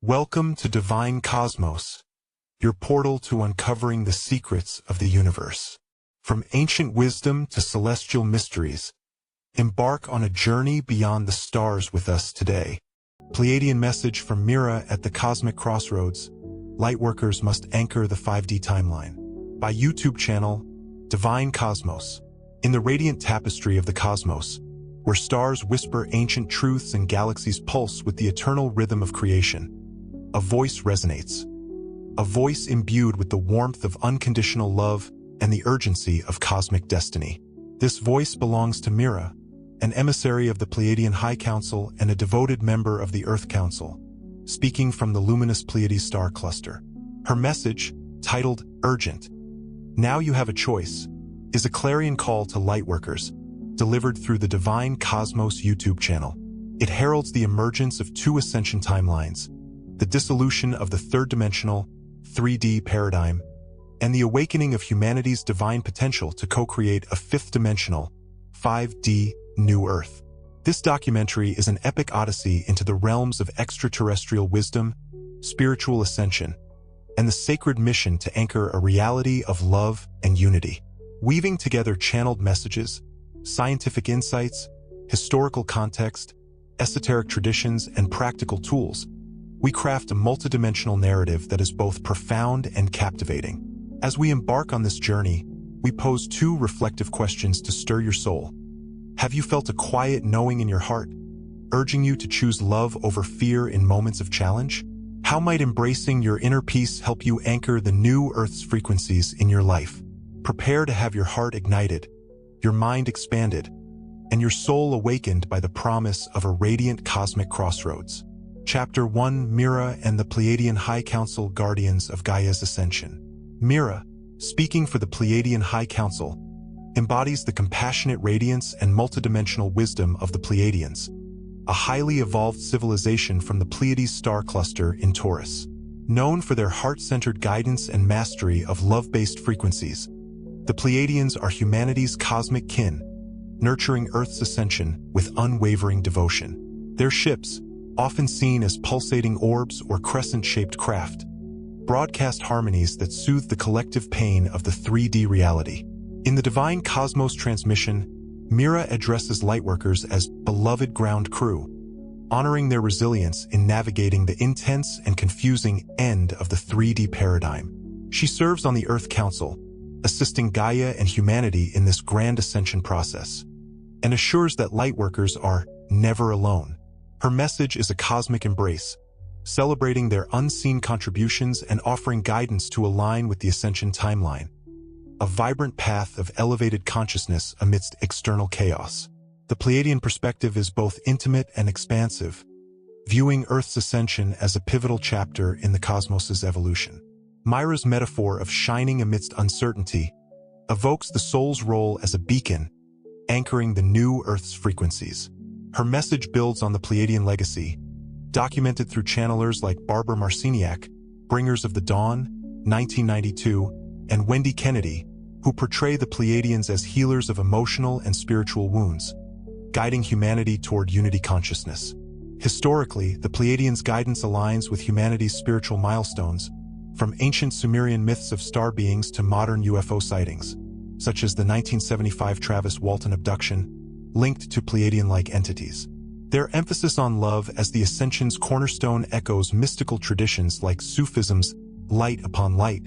Welcome to Divine Cosmos, your portal to uncovering the secrets of the universe. From ancient wisdom to celestial mysteries, embark on a journey beyond the stars with us today. Pleiadian message from Mira at the cosmic crossroads. Lightworkers must anchor the 5D timeline. By YouTube channel, Divine Cosmos. In the radiant tapestry of the cosmos, where stars whisper ancient truths and galaxies pulse with the eternal rhythm of creation, a voice resonates. A voice imbued with the warmth of unconditional love and the urgency of cosmic destiny. This voice belongs to Mira, an emissary of the Pleiadian High Council and a devoted member of the Earth Council, speaking from the luminous Pleiades star cluster. Her message, titled Urgent, "Now You Have a Choice," is a clarion call to lightworkers, delivered through the Divine Cosmos YouTube channel. It heralds the emergence of two ascension timelines, the dissolution of the third-dimensional, 3D paradigm, and the awakening of humanity's divine potential to co-create a fifth-dimensional, 5D New Earth. This documentary is an epic odyssey into the realms of extraterrestrial wisdom, spiritual ascension, and the sacred mission to anchor a reality of love and unity. Weaving together channeled messages, scientific insights, historical context, esoteric traditions, and practical tools, we craft a multidimensional narrative that is both profound and captivating. As we embark on this journey, we pose two reflective questions to stir your soul. Have you felt a quiet knowing in your heart, urging you to choose love over fear in moments of challenge? How might embracing your inner peace help you anchor the new Earth's frequencies in your life? Prepare to have your heart ignited, your mind expanded, and your soul awakened by the promise of a radiant cosmic crossroads. Chapter 1: Mira and the Pleiadian High Council, Guardians of Gaia's Ascension. Mira, speaking for the Pleiadian High Council, embodies the compassionate radiance and multidimensional wisdom of the Pleiadians, a highly evolved civilization from the Pleiades star cluster in Taurus. Known for their heart-centered guidance and mastery of love-based frequencies, the Pleiadians are humanity's cosmic kin, nurturing Earth's ascension with unwavering devotion. Their ships, often seen as pulsating orbs or crescent-shaped craft, broadcast harmonies that soothe the collective pain of the 3D reality. In the Divine Cosmos transmission, Mira addresses lightworkers as beloved ground crew, honoring their resilience in navigating the intense and confusing end of the 3D paradigm. She serves on the Earth Council, assisting Gaia and humanity in this grand ascension process, and assures that lightworkers are never alone. Her message is a cosmic embrace, celebrating their unseen contributions and offering guidance to align with the ascension timeline, a vibrant path of elevated consciousness amidst external chaos. The Pleiadian perspective is both intimate and expansive, viewing Earth's ascension as a pivotal chapter in the cosmos's evolution. Mira's metaphor of shining amidst uncertainty evokes the soul's role as a beacon, anchoring the new Earth's frequencies. Her message builds on the Pleiadian legacy, documented through channelers like Barbara Marciniak, Bringers of the Dawn, 1992, and Wendy Kennedy, who portray the Pleiadians as healers of emotional and spiritual wounds, guiding humanity toward unity consciousness. Historically, the Pleiadians' guidance aligns with humanity's spiritual milestones, from ancient Sumerian myths of star beings to modern UFO sightings, such as the 1975 Travis Walton abduction, linked to Pleiadian-like entities. Their emphasis on love as the Ascension's cornerstone echoes mystical traditions like Sufism's light upon light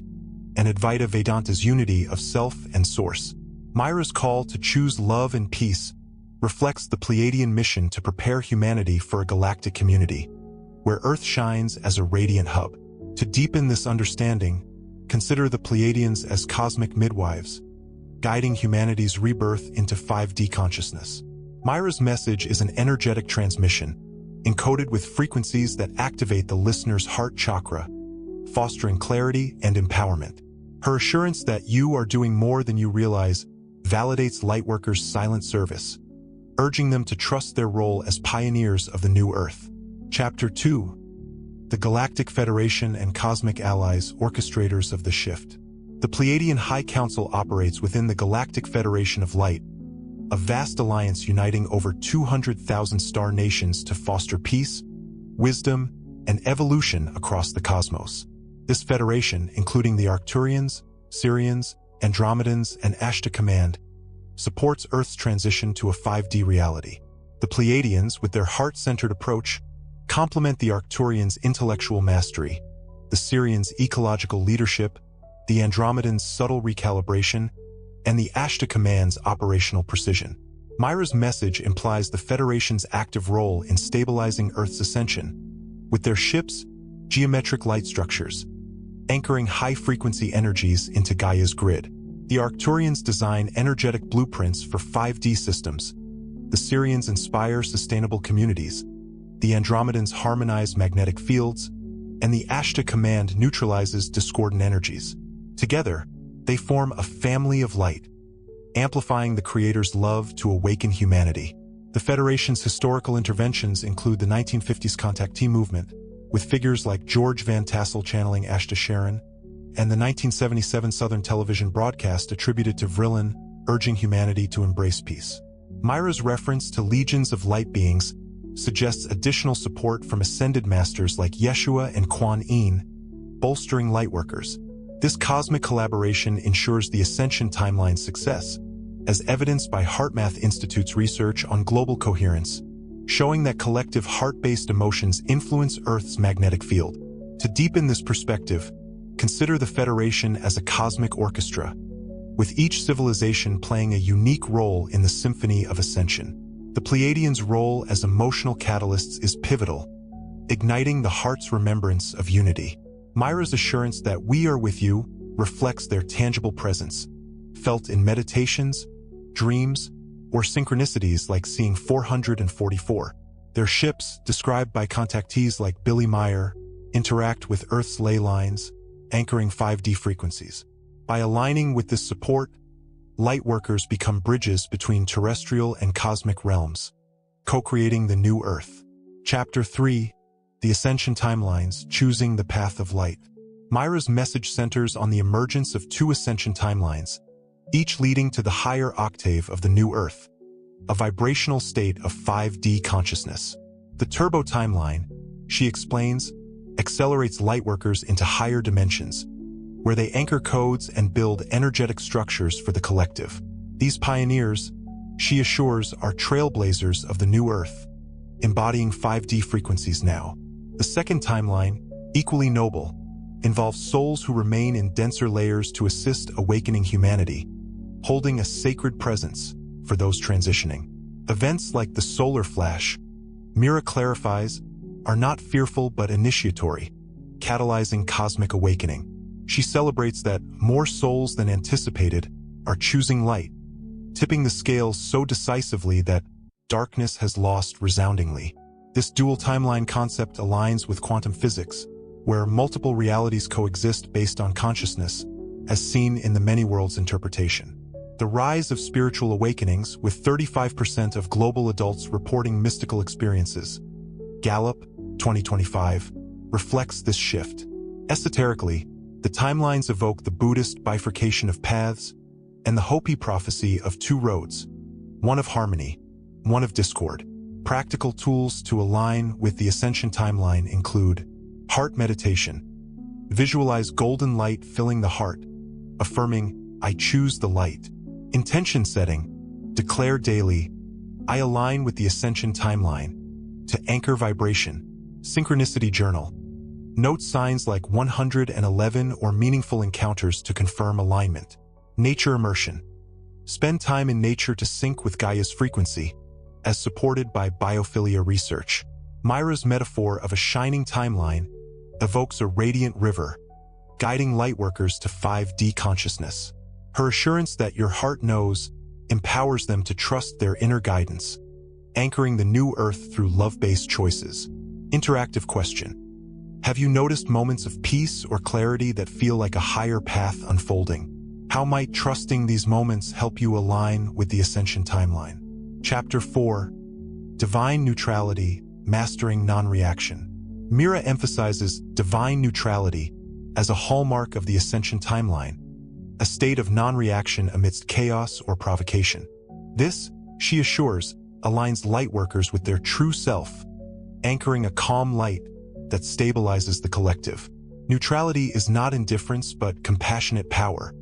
and Advaita Vedanta's unity of self and source. Mira's call to choose love and peace reflects the Pleiadian mission to prepare humanity for a galactic community, where Earth shines as a radiant hub. To deepen this understanding, consider the Pleiadians as cosmic midwives, guiding humanity's rebirth into 5D consciousness. Mira's message is an energetic transmission, encoded with frequencies that activate the listener's heart chakra, fostering clarity and empowerment. Her assurance that you are doing more than you realize validates lightworkers' silent service, urging them to trust their role as pioneers of the new Earth. Chapter 2: The Galactic Federation and Cosmic Allies, Orchestrators of the Shift. The Pleiadian High Council operates within the Galactic Federation of Light, a vast alliance uniting over 200,000 star nations to foster peace, wisdom, and evolution across the cosmos. This federation, including the Arcturians, Sheran, Andromedans, and Ashtar Command, supports Earth's transition to a 5D reality. The Pleiadians, with their heart-centered approach, complement the Arcturians' intellectual mastery, the Sheran's ecological leadership, the Andromedans' subtle recalibration, and the Ashtar Command's operational precision. Mira's message implies the Federation's active role in stabilizing Earth's ascension, with their ships, geometric light structures, anchoring high-frequency energies into Gaia's grid. The Arcturians design energetic blueprints for 5D systems. The Sheran inspire sustainable communities. The Andromedans harmonize magnetic fields, and the Ashtar Command neutralizes discordant energies. Together, they form a family of light, amplifying the Creator's love to awaken humanity. The Federation's historical interventions include the 1950s contactee movement, with figures like George Van Tassel channeling Ashtar Sheran, and the 1977 Southern television broadcast attributed to Vrilin, urging humanity to embrace peace. Mira's reference to legions of light beings suggests additional support from ascended masters like Yeshua and Kuan Yin, bolstering Lightworkers. This cosmic collaboration ensures the Ascension timeline's success, as evidenced by HeartMath Institute's research on global coherence, showing that collective heart-based emotions influence Earth's magnetic field. To deepen this perspective, consider the Federation as a cosmic orchestra, with each civilization playing a unique role in the symphony of ascension. The Pleiadians' role as emotional catalysts is pivotal, igniting the heart's remembrance of unity. Mira's assurance that we are with you reflects their tangible presence, felt in meditations, dreams, or synchronicities like seeing 444. Their ships, described by contactees like Billy Meyer, interact with Earth's ley lines, anchoring 5D frequencies. By aligning with this support, Lightworkers become bridges between terrestrial and cosmic realms, co-creating the new Earth. Chapter 3. The Ascension Timelines, Choosing the Path of Light. Mira's message centers on the emergence of two ascension timelines, each leading to the higher octave of the new Earth, a vibrational state of 5D consciousness. The Turbo Timeline, she explains, accelerates Lightworkers into higher dimensions, where they anchor codes and build energetic structures for the collective. These pioneers, she assures, are trailblazers of the new Earth, embodying 5D frequencies now. The second timeline, equally noble, involves souls who remain in denser layers to assist awakening humanity, holding a sacred presence for those transitioning. Events like the solar flash, Mira clarifies, are not fearful but initiatory, catalyzing cosmic awakening. She celebrates that more souls than anticipated are choosing light, tipping the scales so decisively that darkness has lost resoundingly. This dual timeline concept aligns with quantum physics, where multiple realities coexist based on consciousness, as seen in the many worlds interpretation. The rise of spiritual awakenings, with 35% of global adults reporting mystical experiences, Gallup 2025, reflects this shift. Esoterically, the timelines evoke the Buddhist bifurcation of paths and the Hopi prophecy of two roads, one of harmony, one of discord. Practical tools to align with the Ascension timeline include heart meditation. Visualize golden light filling the heart, affirming, I choose the light. Intention setting. Declare daily, I align with the Ascension timeline. To anchor vibration. Synchronicity journal. Note signs like 111 or meaningful encounters to confirm alignment. Nature immersion. Spend time in nature to sync with Gaia's frequency, as supported by biophilia research. Mira's metaphor of a shining timeline evokes a radiant river, guiding Lightworkers to 5D consciousness. Her assurance that your heart knows empowers them to trust their inner guidance, anchoring the new Earth through love-based choices. Interactive question. Have you noticed moments of peace or clarity that feel like a higher path unfolding? How might trusting these moments help you align with the Ascension timeline? Chapter 4. Divine Neutrality, Mastering Non-Reaction. Mira emphasizes divine neutrality as a hallmark of the Ascension timeline, a state of non-reaction amidst chaos or provocation. This, she assures, aligns Lightworkers with their true self, anchoring a calm light that stabilizes the collective. Neutrality is not indifference but compassionate power,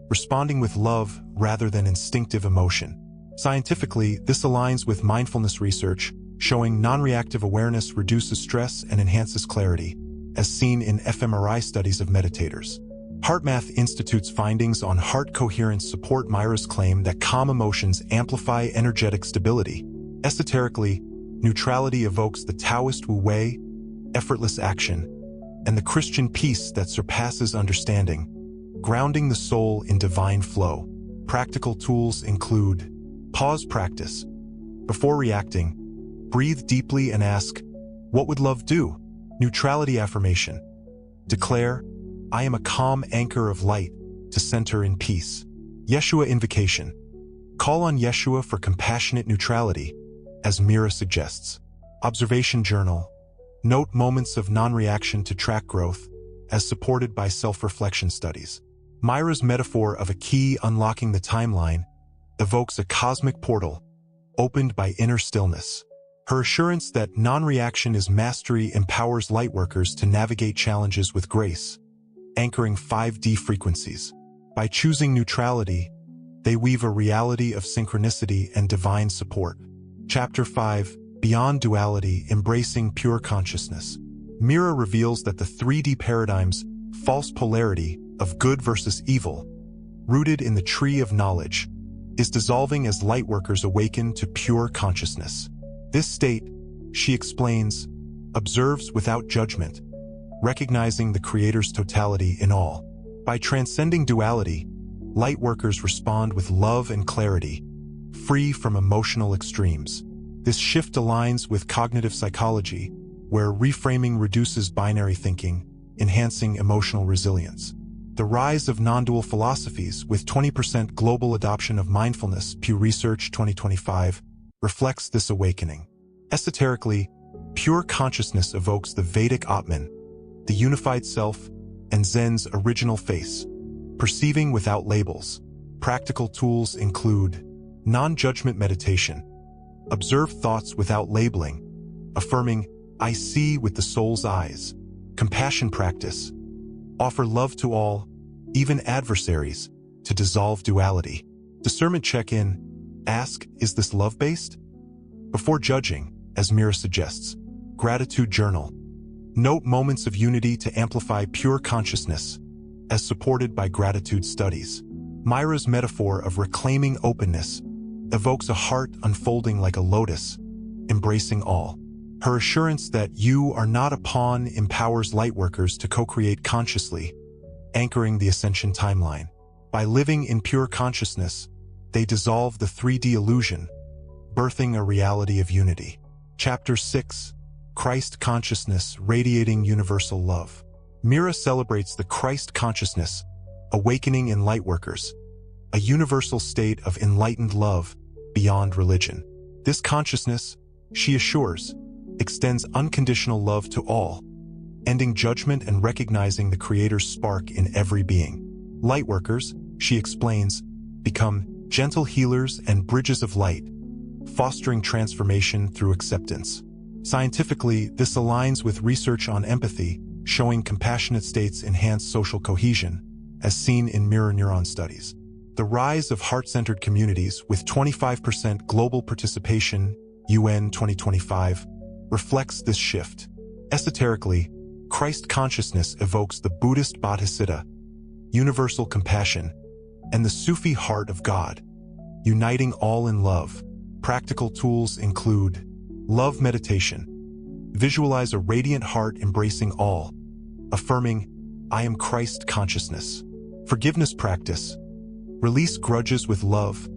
responding with love rather than instinctive emotion. Scientifically, this aligns with mindfulness research, showing non-reactive awareness reduces stress and enhances clarity, as seen in fMRI studies of meditators. HeartMath Institute's findings on heart coherence support Mira's claim that calm emotions amplify energetic stability. Esoterically, neutrality evokes the Taoist wu-wei, effortless action, and the Christian peace that surpasses understanding, grounding the soul in divine flow. Practical tools include pause practice. Before reacting, breathe deeply and ask, "What would love do?" Neutrality affirmation. Declare, "I am a calm anchor of light," to center in peace. Yeshua invocation. Call on Yeshua for compassionate neutrality, as Mira suggests. Observation journal. Note moments of non-reaction to track growth, as supported by self-reflection studies. Mira's metaphor of a key unlocking the timeline evokes a cosmic portal, opened by inner stillness. Her assurance that non-reaction is mastery empowers lightworkers to navigate challenges with grace, anchoring 5D frequencies. By choosing neutrality, they weave a reality of synchronicity and divine support. Chapter 5, Beyond Duality, Embracing Pure Consciousness. Mira reveals that the 3D paradigm's false polarity of good versus evil, rooted in the tree of knowledge, is dissolving as lightworkers awaken to pure consciousness. This state, she explains, observes without judgment, recognizing the Creator's totality in all. By transcending duality, lightworkers respond with love and clarity, free from emotional extremes. This shift aligns with cognitive psychology, where reframing reduces binary thinking, enhancing emotional resilience. The rise of non-dual philosophies, with 20% global adoption of mindfulness, Pew Research 2025, reflects this awakening. Esoterically, pure consciousness evokes the Vedic Atman, the unified self, and Zen's original face, perceiving without labels. Practical tools include non-judgment meditation. Observe thoughts without labeling, affirming, "I see with the soul's eyes." Compassion practice. Offer love to all, even adversaries, to dissolve duality. Discernment check-in. Ask, is this love-based? Before judging, as Mira suggests. Gratitude journal. Note moments of unity to amplify pure consciousness, as supported by gratitude studies. Mira's metaphor of reclaiming openness evokes a heart unfolding like a lotus, embracing all. Her assurance that you are not a pawn empowers lightworkers to co-create consciously, anchoring the ascension timeline. By living in pure consciousness, they dissolve the 3D illusion, birthing a reality of unity. Chapter 6, Christ Consciousness, Radiating Universal Love. Mira celebrates the Christ consciousness, awakening in lightworkers, a universal state of enlightened love beyond religion. This consciousness, she assures, extends unconditional love to all, ending judgment and recognizing the Creator's spark in every being. Lightworkers, she explains, become gentle healers and bridges of light, fostering transformation through acceptance. Scientifically, this aligns with research on empathy, showing compassionate states enhance social cohesion, as seen in mirror neuron studies. The rise of heart-centered communities with 25% global participation, UN 2025, reflects this shift. Esoterically, Christ consciousness evokes the Buddhist bodhisattva, universal compassion, and the Sufi heart of God, uniting all in love. Practical tools include love meditation. Visualize a radiant heart embracing all, affirming, "I am Christ consciousness." Forgiveness practice. Release grudges with love,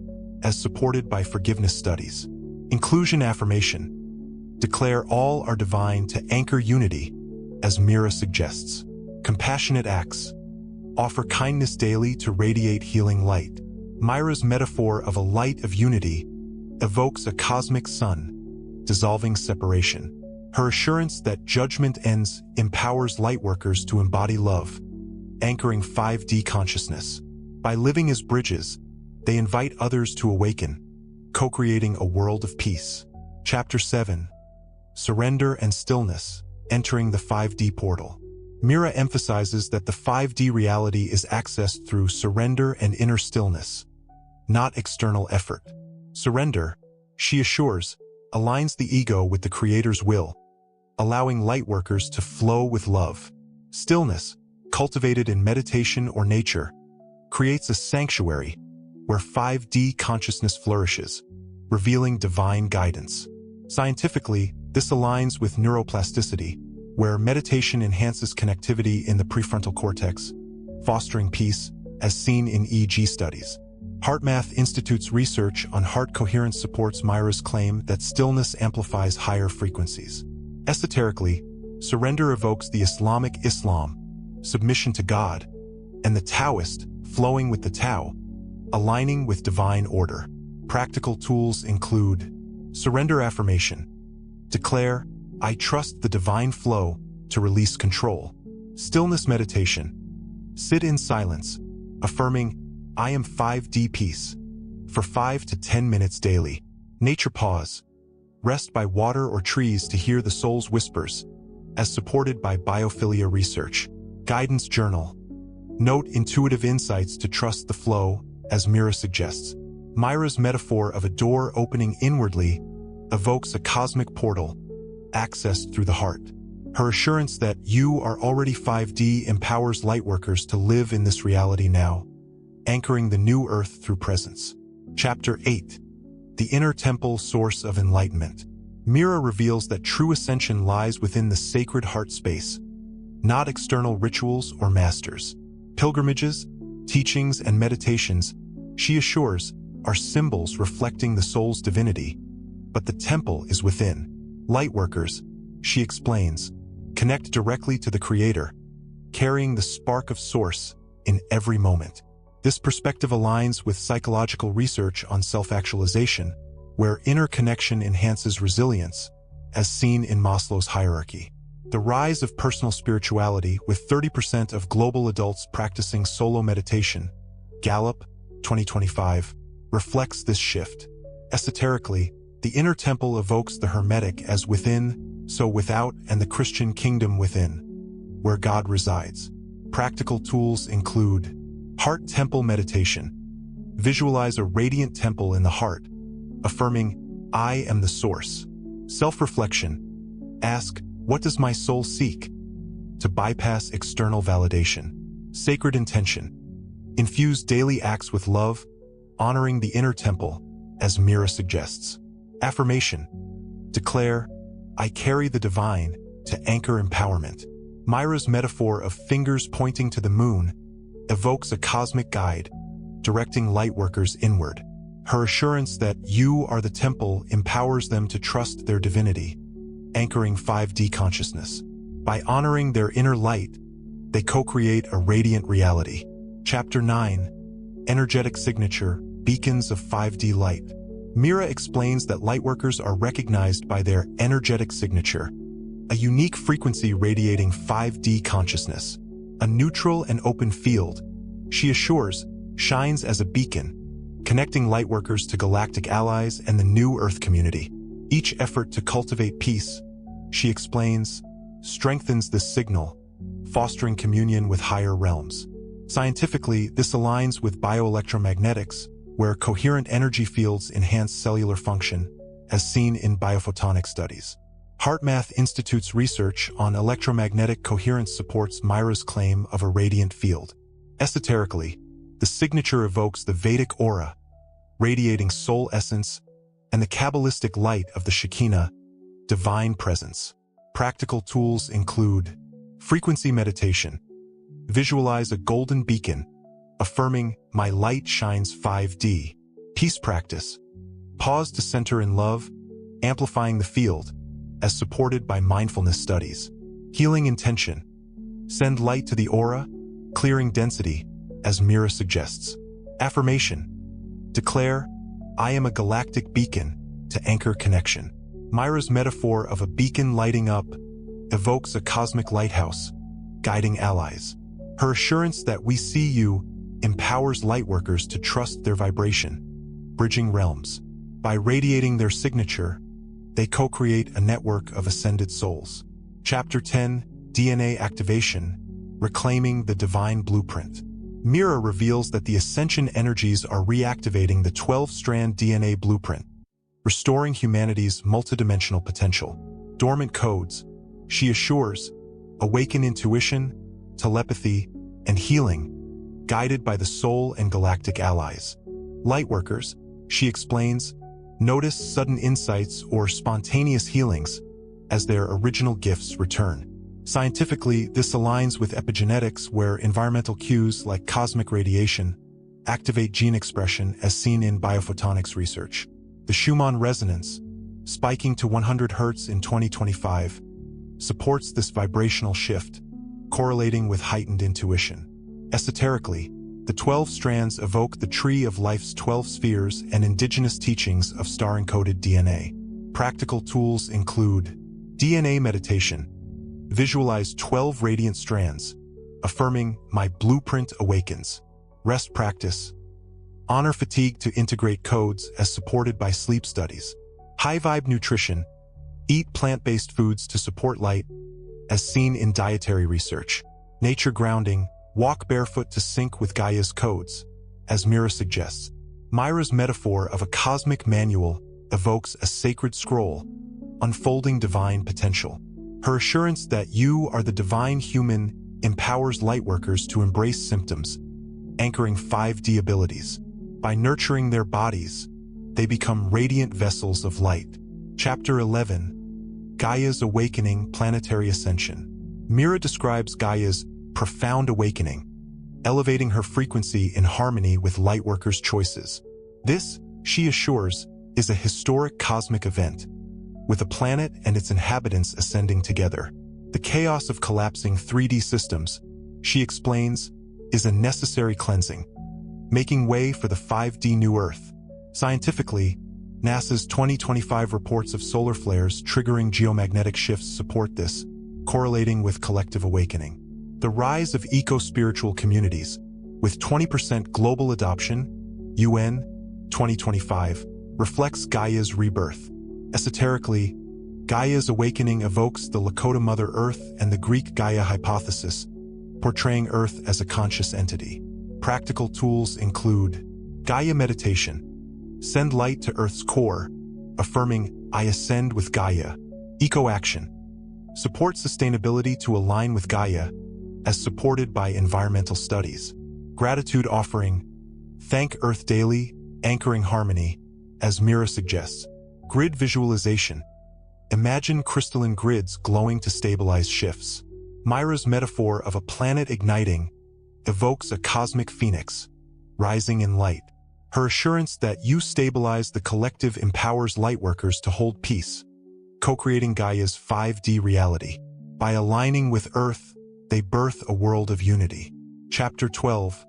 as supported by forgiveness studies. Inclusion affirmation. Declare all are divine to anchor unity, as Mira suggests. Compassionate acts. Offer kindness daily to radiate healing light. Mira's metaphor of a light of unity evokes a cosmic sun, dissolving separation. Her assurance that judgment ends empowers lightworkers to embody love, anchoring 5D consciousness. By living as bridges, they invite others to awaken, co-creating a world of peace. Chapter 7, Surrender and Stillness, entering the 5D portal. Mira emphasizes that the 5D reality is accessed through surrender and inner stillness, not external effort. Surrender, she assures, aligns the ego with the Creator's will, allowing lightworkers to flow with love. Stillness, cultivated in meditation or nature, creates a sanctuary where 5D consciousness flourishes, revealing divine guidance. Scientifically, this aligns with neuroplasticity, where meditation enhances connectivity in the prefrontal cortex, fostering peace, as seen in EEG studies. HeartMath Institute's research on heart coherence supports Mira's claim that stillness amplifies higher frequencies. Esoterically, surrender evokes the Islamic Islam, submission to God, and the Taoist, flowing with the Tao, aligning with divine order. Practical tools include surrender affirmation. Declare, I trust the divine flow to release control. Stillness meditation. Sit in silence, affirming, I am 5D peace, for 5 to 10 minutes daily. Nature pause. Rest by water or trees to hear the soul's whispers, as supported by biophilia research. Guidance journal. Note intuitive insights to trust the flow, as Mira suggests. Mira's metaphor of a door opening inwardly evokes a cosmic portal, accessed through the heart. Her assurance that you are already 5D empowers lightworkers to live in this reality now, anchoring the new earth through presence. Chapter 8. The Inner Temple Source of Enlightenment. Mira reveals that true ascension lies within the sacred heart space, not external rituals or masters. Pilgrimages, teachings, and meditations, she assures, are symbols reflecting the soul's divinity, but the temple is within. Lightworkers, she explains, connect directly to the Creator, carrying the spark of Source in every moment. This perspective aligns with psychological research on self-actualization, where inner connection enhances resilience, as seen in Maslow's hierarchy. The rise of personal spirituality, with 30% of global adults practicing solo meditation, Gallup, 2025, reflects this shift. Esoterically, the inner temple evokes the Hermetic as within, so without, and the Christian kingdom within, where God resides. Practical tools include heart temple meditation. Visualize a radiant temple in the heart, affirming, I am the source. Self-reflection. Ask, what does my soul seek? To bypass external validation. Sacred intention. Infuse daily acts with love, honoring the inner temple, as Mira suggests. Affirmation. Declare, I carry the divine, to anchor empowerment. Mira's metaphor of fingers pointing to the moon evokes a cosmic guide, directing lightworkers inward. Her assurance that you are the temple empowers them to trust their divinity, anchoring 5D consciousness. By honoring their inner light, they co-create a radiant reality. Chapter 9. Energetic Signature, Beacons of 5D Light. Mira explains that lightworkers are recognized by their energetic signature, a unique frequency radiating 5D consciousness. A neutral and open field, she assures, shines as a beacon, connecting lightworkers to galactic allies and the new Earth community. Each effort to cultivate peace, she explains, strengthens this signal, fostering communion with higher realms. Scientifically, this aligns with bioelectromagnetics, where coherent energy fields enhance cellular function, as seen in biophotonic studies. HeartMath Institute's research on electromagnetic coherence supports Mira's claim of a radiant field. Esoterically, the signature evokes the Vedic aura, radiating soul essence, and the Kabbalistic light of the Shekinah, divine presence. Practical tools include frequency meditation. Visualize a golden beacon, affirming, my light shines 5D. Peace practice. Pause to center in love, amplifying the field, as supported by mindfulness studies. Healing intention. Send light to the aura, clearing density, as Mira suggests. Affirmation. Declare, I am a galactic beacon, to anchor connection. Mira's metaphor of a beacon lighting up evokes a cosmic lighthouse, guiding allies. Her assurance that we see you empowers lightworkers to trust their vibration, bridging realms. By radiating their signature, they co-create a network of ascended souls. Chapter 10, DNA Activation, Reclaiming the Divine Blueprint. Mira reveals that the Ascension energies are reactivating the 12-strand DNA blueprint, restoring humanity's multidimensional potential. Dormant codes, she assures, awaken intuition, telepathy, and healing, guided by the soul and galactic allies. Lightworkers, she explains, notice sudden insights or spontaneous healings as their original gifts return. Scientifically, this aligns with epigenetics, where environmental cues like cosmic radiation activate gene expression, as seen in biophotonics research. The Schumann resonance, spiking to 100 Hz in 2025, supports this vibrational shift, correlating with heightened intuition. Esoterically, the 12 strands evoke the tree of life's 12 spheres and indigenous teachings of star-encoded DNA. Practical tools include DNA meditation. Visualize 12 radiant strands, affirming, "My blueprint awakens." Rest practice. Honor fatigue to integrate codes, as supported by sleep studies. High-vibe nutrition. Eat plant-based foods to support light, as seen in dietary research. Nature grounding. Walk barefoot to sync with Gaia's codes, as Mira suggests. Mira's metaphor of a cosmic manual evokes a sacred scroll, unfolding divine potential. Her assurance that you are the divine human empowers lightworkers to embrace symptoms, anchoring 5D abilities. By nurturing their bodies, they become radiant vessels of light. Chapter 11, Gaia's Awakening, Planetary Ascension. Mira describes Gaia's profound awakening, elevating her frequency in harmony with lightworkers' choices. This, she assures, is a historic cosmic event, with a planet and its inhabitants ascending together. The chaos of collapsing 3D systems, she explains, is a necessary cleansing, making way for the 5D new Earth. Scientifically, NASA's 2025 reports of solar flares triggering geomagnetic shifts support this, correlating with collective awakening. The rise of eco-spiritual communities, with 20% global adoption, UN 2025, reflects Gaia's rebirth. Esoterically, Gaia's awakening evokes the Lakota Mother Earth and the Greek Gaia hypothesis, portraying Earth as a conscious entity. Practical tools include Gaia meditation. Send light to Earth's core, affirming, "I ascend with Gaia." Eco-action. Support sustainability to align with Gaia, as supported by environmental studies. Gratitude offering. Thank Earth daily, anchoring harmony, as Mira suggests. Grid visualization. Imagine crystalline grids glowing to stabilize shifts. Mira's metaphor of a planet igniting evokes a cosmic phoenix, rising in light. Her assurance that you stabilize the collective empowers lightworkers to hold peace, co-creating Gaia's 5D reality. By aligning with Earth, they birth a world of unity. Chapter 12,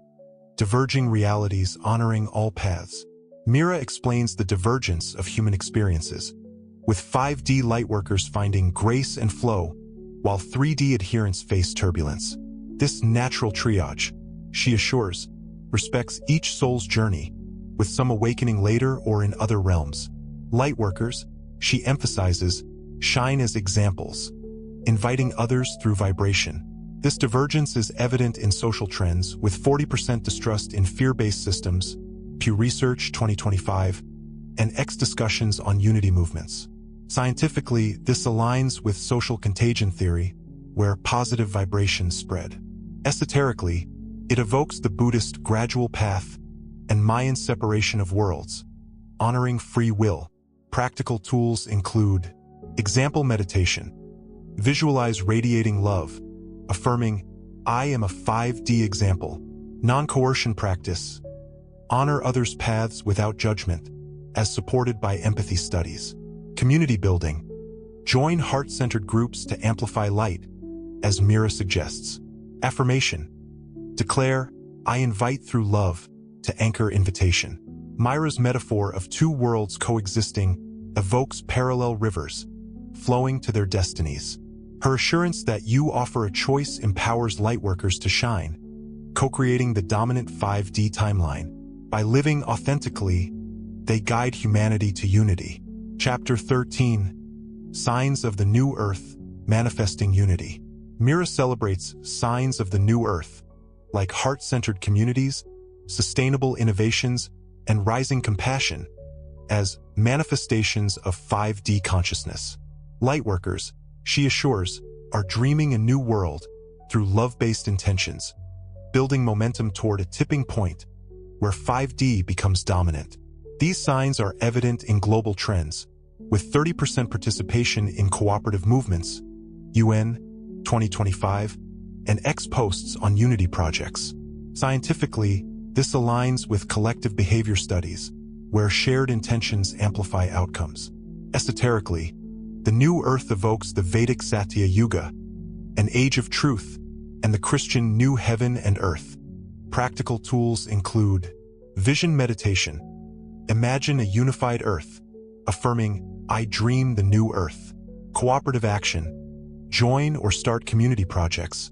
Diverging Realities, Honoring All Paths. Mira explains the divergence of human experiences, with 5D lightworkers finding grace and flow, while 3D adherents face turbulence. This natural triage, she assures, respects each soul's journey, with some awakening later or in other realms. Lightworkers, she emphasizes, shine as examples, inviting others through vibration. This divergence is evident in social trends, with 40% distrust in fear-based systems, Pew Research 2025, and X discussions on unity movements. Scientifically, this aligns with social contagion theory, where positive vibrations spread. Esoterically, it evokes the Buddhist gradual path and Mayan separation of worlds, honoring free will. Practical tools include example meditation. Visualize radiating love, affirming, "I am a 5D example." Non-coercion practice. Honor others' paths without judgment, as supported by empathy studies. Community building. Join heart-centered groups to amplify light, as Mira suggests. Affirmation. Declare, "I invite through love," to anchor invitation. Mira's metaphor of two worlds coexisting evokes parallel rivers, flowing to their destinies. Her assurance that you offer a choice empowers lightworkers to shine, co-creating the dominant 5D timeline. By living authentically, they guide humanity to unity. Chapter 13, Signs of the New Earth, manifesting unity. Mira celebrates signs of the new Earth, like heart-centered communities, sustainable innovations, and rising compassion, as manifestations of 5D consciousness. Lightworkers, she assures, are dreaming a new world through love-based intentions, building momentum toward a tipping point where 5D becomes dominant. These signs are evident in global trends, with 30% participation in cooperative movements, UN 2025, and X-posts on unity projects. Scientifically, this aligns with collective behavior studies, where shared intentions amplify outcomes. Esoterically, the new Earth evokes the Vedic Satya Yuga, an age of truth, and the Christian New Heaven and Earth. Practical tools include vision meditation. Imagine a unified Earth, affirming, "I dream the new Earth." Cooperative action. Join or start community projects,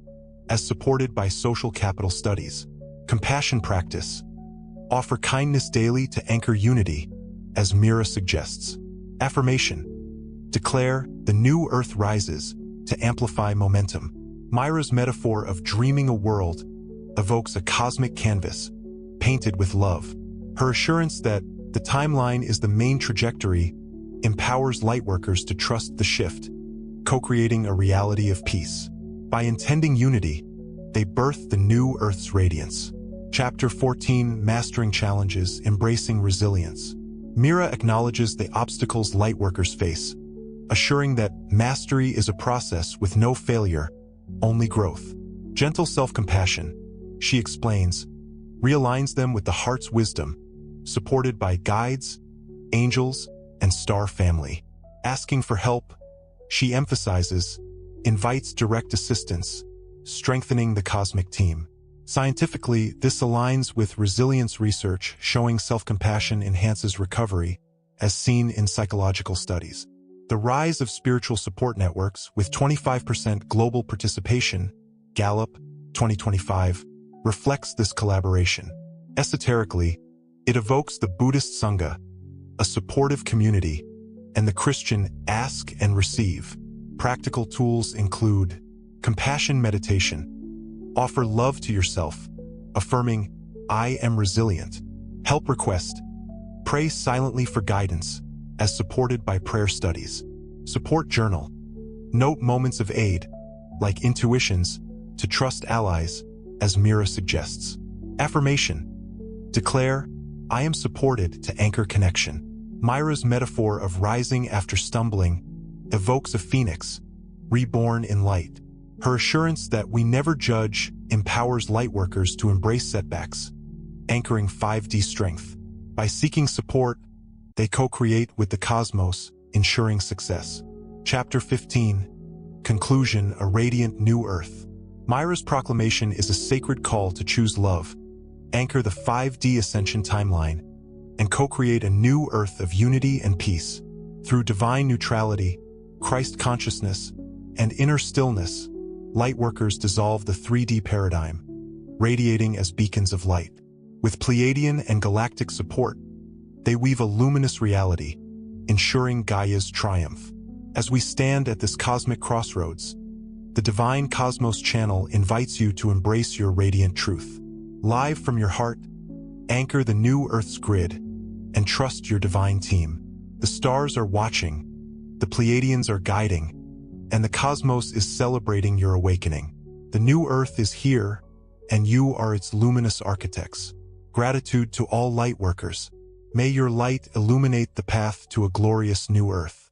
as supported by social capital studies. Compassion practice. Offer kindness daily to anchor unity, as Mira suggests. Affirmation. Declare, "The new Earth rises," to amplify momentum. Mira's metaphor of dreaming a world evokes a cosmic canvas, painted with love. Her assurance that the timeline is the main trajectory empowers lightworkers to trust the shift, co-creating a reality of peace. By intending unity, they birth the new Earth's radiance. Chapter 14, Mastering Challenges, Embracing Resilience. Mira acknowledges the obstacles lightworkers face, assuring that mastery is a process with no failure, only growth. Gentle self-compassion, she explains, realigns them with the heart's wisdom, supported by guides, angels, and star family. Asking for help, she emphasizes, invites direct assistance, strengthening the cosmic team. Scientifically, this aligns with resilience research showing self-compassion enhances recovery, as seen in psychological studies. The rise of spiritual support networks with 25% global participation, Gallup 2025, reflects this collaboration. Esoterically, it evokes the Buddhist Sangha, a supportive community, and the Christian ask and receive. Practical tools include compassion meditation. Offer love to yourself, affirming, "I am resilient." Help request. Pray silently for guidance, as supported by prayer studies. Support journal. Note moments of aid, like intuitions, to trust allies, as Mira suggests. Affirmation. Declare, "I am supported," to anchor connection. Mira's metaphor of rising after stumbling evokes a phoenix, reborn in light. Her assurance that we never judge empowers lightworkers to embrace setbacks, anchoring 5D strength. By seeking support, they co-create with the cosmos, ensuring success. Chapter 15, Conclusion, A Radiant New Earth. Mira's proclamation is a sacred call to choose love, anchor the 5D ascension timeline, and co-create a new Earth of unity and peace. Through divine neutrality, Christ consciousness, and inner stillness, lightworkers dissolve the 3D paradigm, radiating as beacons of light. With Pleiadian and Galactic support, they weave a luminous reality, ensuring Gaia's triumph. As we stand at this cosmic crossroads, the Divine Cosmos Channel invites you to embrace your radiant truth. Live from your heart, anchor the new Earth's grid, and trust your divine team. The stars are watching, the Pleiadians are guiding, and the cosmos is celebrating your awakening. The new Earth is here, and you are its luminous architects. Gratitude to all lightworkers. May your light illuminate the path to a glorious new Earth.